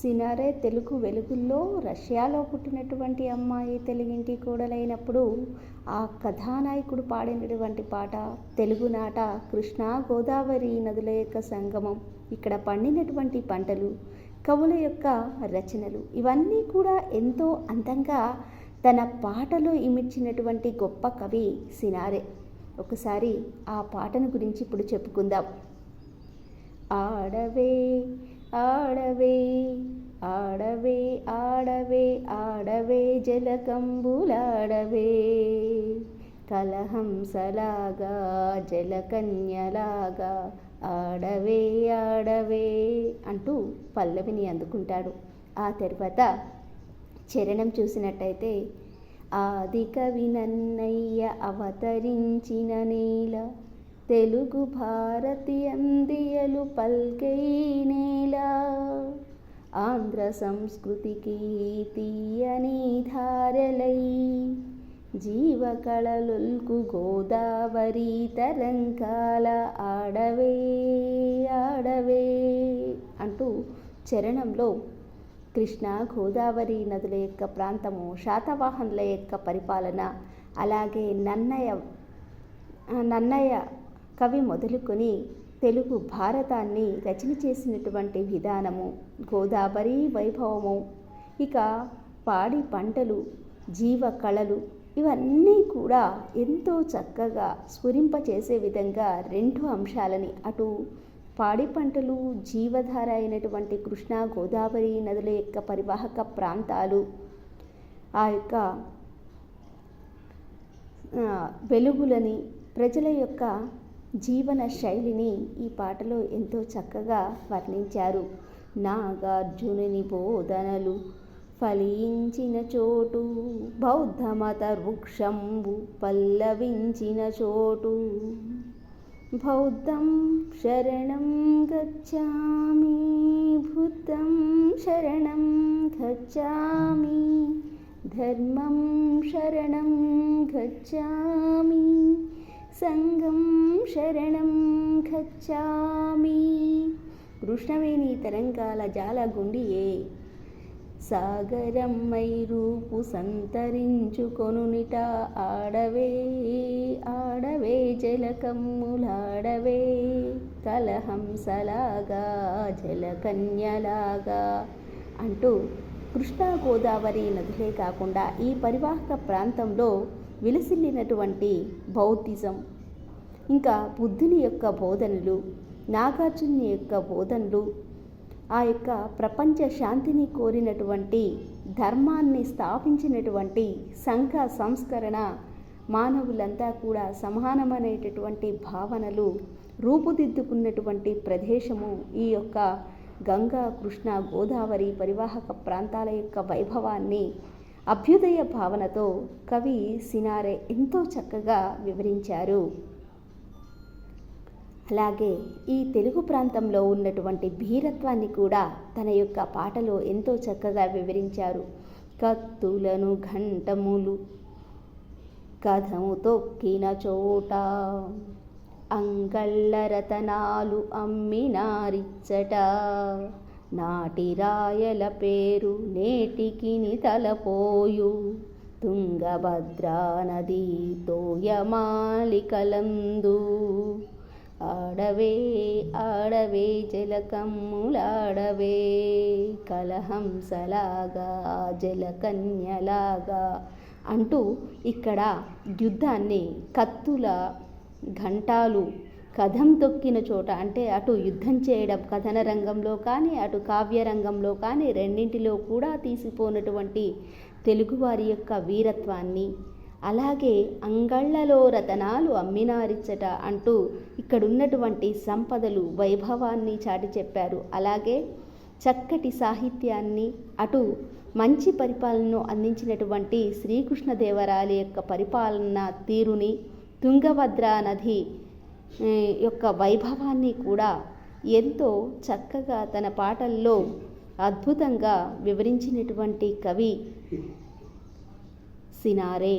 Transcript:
సినారే తెలుగు వెలుగుల్లో రష్యాలో పుట్టినటువంటి అమ్మాయి తెలుగింటి కోడలైనప్పుడు ఆ కథానాయకుడు పాడినటువంటి పాట తెలుగునాట కృష్ణా గోదావరి నదుల యొక్క సంగమం, ఇక్కడ పండినటువంటి పంటలు, కవుల యొక్క రచనలు ఇవన్నీ కూడా ఎంతో అందంగా తన పాటలో ఇమిడ్చినటువంటి గొప్ప కవి సినారే. ఒకసారి ఆ పాటను గురించి ఇప్పుడు చెప్పుకుందాం. ఆడవే ఆడవే ఆడవే ఆడవే ఆడవే జలకంబులాడవే, కలహంసలాగా జలకన్యలాగా ఆడవే ఆడవే అంటూ పల్లవిని అందుకుంటాడు. ఆ తర్వాత చరణం చూసినట్టయితే, ఆది కవి నన్నయ్య అవతరించిన నేల, తెలుగు భారతి అందియలు పల్కై నేల, ఆంధ్ర సంస్కృతికి తీయని ధారలై, జీవకళలొల్కు గోదావరి తరంగాల ఆడవే ఆడవే అంటూ చరణంలో కృష్ణా గోదావరి నదుల యొక్క ప్రాంతము, శాతవాహనుల యొక్క పరిపాలన, అలాగే నన్నయ్య కవి మొదలుకొని తెలుగు భారతాన్ని రచన చేసినటువంటి విధానము, గోదావరి వైభవము, ఇక పాడి పంటలు, జీవ కళలు ఇవన్నీ కూడా ఎంతో చక్కగా స్ఫురింపచేసే విధంగా రెండు అంశాలని, అటు పాడి పంటలు, జీవధార అయినటువంటి కృష్ణా గోదావరి నదుల యొక్క పరివాహక ప్రాంతాలు, ఆ యొక్క వెలుగులని, ప్రజల యొక్క జీవన శైలిని ఈ పాటలో ఎంతో చక్కగా వర్ణించారు. నాగార్జునుని బోధనలు ఫలించిన చోటు, బౌద్ధమత వృక్షంబు పల్లవించిన చోటు, బౌద్ధం శరణం గచ్ఛామి బుద్ధం శరణం గచ్ఛామి ధర్మం శరణం గచ్ఛామి సంఘం శరణం గచ్ఛామి. కృష్ణవేణి తరంగాల జాలగుండియే సాగరమ్మై రూపు సంతరించుకొనునిట, ఆడవే ఆడవే జలకమ్ములాడవే, కలహంసలాగా జలకన్యలాగా అంటూ కృష్ణా గోదావరి నదులే కాకుండా ఈ పరివాహక ప్రాంతంలో విలసిల్లినటువంటి బౌద్ధిజం, ఇంకా బుద్ధుని యొక్క బోధనలు, నాగార్జునుని యొక్క బోధనలు, ఆ యొక్క ప్రపంచ శాంతిని కోరినటువంటి ధర్మాన్ని స్థాపించినటువంటి సంఘ సంస్కరణ, మానవులంతా కూడా సమానమనేటటువంటి భావనలు రూపుదిద్దుకున్నటువంటి ప్రదేశము ఈ యొక్క గంగా కృష్ణ గోదావరి పరివాహక ప్రాంతాల యొక్క వైభవాన్ని అభ్యుదయ భావనతో కవి సినారే ఎంతో చక్కగా వివరించారు. అలాగే ఈ తెలుగు ప్రాంతంలో ఉన్నటువంటి భీరత్వాన్ని కూడా తన యొక్క పాటలో ఎంతో చక్కగా వివరించారు. కత్తులను ఘంటములు కథము తొక్కిన చోట, అంగళ్ళ రతనాలు అమ్మినారిచ్చట, నాటి రాయల పేరు నేటికిని తలపోయు, తుంగభద్రా నది తోయమాలికలందు, ఆడవే ఆడవే జలకమ్ములాడవే, కలహంసలాగా జలకన్యలాగా అంటూ ఇక్కడ యుద్ధాన్ని కత్తుల ఘంటాలు కథం తొక్కిన చోట, అంటే అటు యుద్ధం చేయడం కథన రంగంలో కానీ అటు కావ్య రంగంలో కానీ రెండింటిలో కూడా తీసిపోయినటువంటి తెలుగువారి యొక్క వీరత్వాన్ని, అలాగే అంగళ్ళలో రతనాలు అమ్మినారిచ్చట అంటూ ఇక్కడున్నటువంటి సంపదలు వైభవాన్ని చాటి చెప్పారు. అలాగే చక్కటి సాహిత్యాన్ని, అటు మంచి పరిపాలనను అందించినటువంటి శ్రీకృష్ణదేవరాయల యొక్క పరిపాలన తీరుని, తుంగభద్రా నది యొక్క వైభవాన్ని కూడా ఎంతో చక్కగా తన పాటల్లో అద్భుతంగా వివరించినటువంటి కవి సినారే.